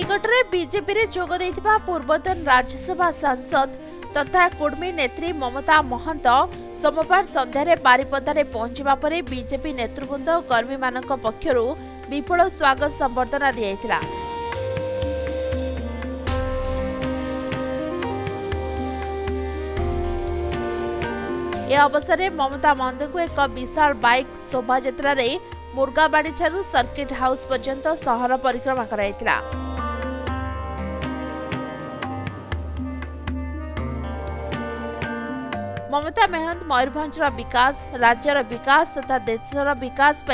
निकटरे BJP रे जोग देइथिबा पूर्वतन राज्यसभा सांसद तथा कुर्मी नेत्री ममता महंत सोमवार संध्यारे बारिपदारे पहुंचवा परे बीजेपी नेतृवृंद और कर्मी मानक पक्षरु विपुल स्वागत संबर्धना दियाइथिला। ए अवसर में ममता महंत को एक विशाल बाइक शोभा यात्रा मुर्गाबाड़ी ठारू सर्किट हाउस पर्यंत सहर परिक्रमा कराइथिला। ममता महंत मयूरभंज विकास राज्यर विकास तथा देशर विकास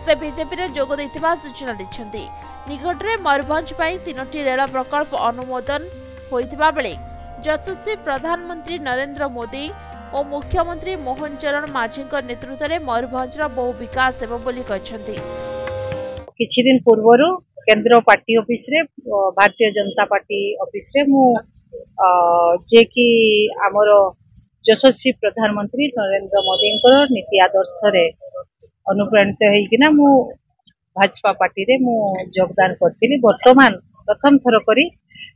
से बीजेपी रे जोग देइथिबा सूचना दैछन्ती। निकटरे मयूरभंज 3टी रेल प्रकल्प अनुमोदन होइथिबा बेले यशस्वी प्रधानमंत्री नरेंद्र मोदी और मुख्यमंत्री मोहन चरण माझी नेतृत्व में मयूरभंज बहु विकास हेबो बोली कहछन्ती। किछि दिन पूर्वरु केंद्र पार्टी ऑफिस रे भारतीय जनता पार्टी ऑफिस रे मु जे कि हमर यशस्वी प्रधानमंत्री नरेंद्र मोदी नीति आदर्श रे अनुप्राणित होइकिना मु भाजपा पार्टी रे मु योगदान करथिली। वर्तमान प्रथम थर करी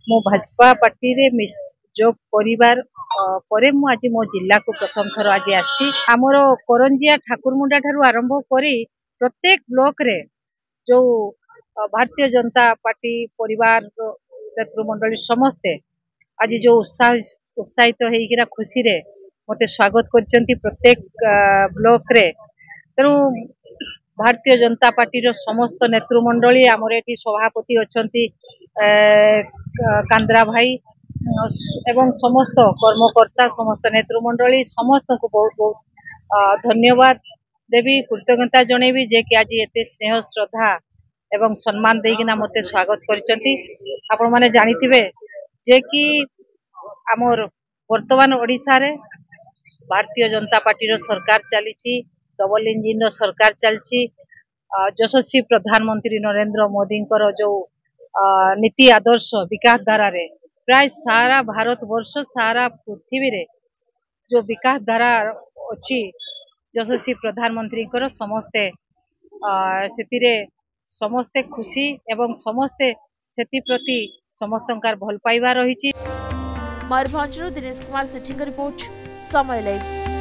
मु भाजपा पार्टी रे जोग परिवार परे मु आज मो जिला को प्रथम थर आज आछि। हमर करंजिया ठाकुरमुंडा ठारू आरंभ करी प्रत्येक ब्लॉक रे जो भारतीय जनता पार्टी परिवार नेतृमंडली समस्ते आज जो उत्साहित होइकिना खुशी रे मते स्वागत करचंती प्रत्येक ब्लॉक रे। तेणु भारतीय जनता पार्टी रो समस्त नेतृमंडली आमर एटी सभापति अछंती कांद्रा भाई एवं समस्त कर्मकर्ता समस्त नेतृमंडली समस्त को बहुत बहुत धन्यवाद देवी कृतज्ञता जणेबी जे कि आज एते स्नेह श्रद्धा एवं सम्मान देकिना मते स्वागत करचंती। आपण माने जानिथिबे जे कि आमर वर्तमान ओडिसा रे भारतीय जनता पार्टी रो सरकार चलीची डबल इंजिन रो सरकार चलची। यशस्वी प्रधानमंत्री नरेंद्र मोदी जो नीति आदर्श विकास धारा रे प्राय सारा भारत वर्ष सारा पृथ्वी रे जो विकास धारा अछि यशस्वी प्रधानमंत्री समस्ते सेतिरे समस्ते खुशी एवं समस्ते सेति प्रति समस्तंकार भल पाइबा रहिछि। मयूरभंज दिनेश कुमार सेठी रिपोर्ट समय लाइव।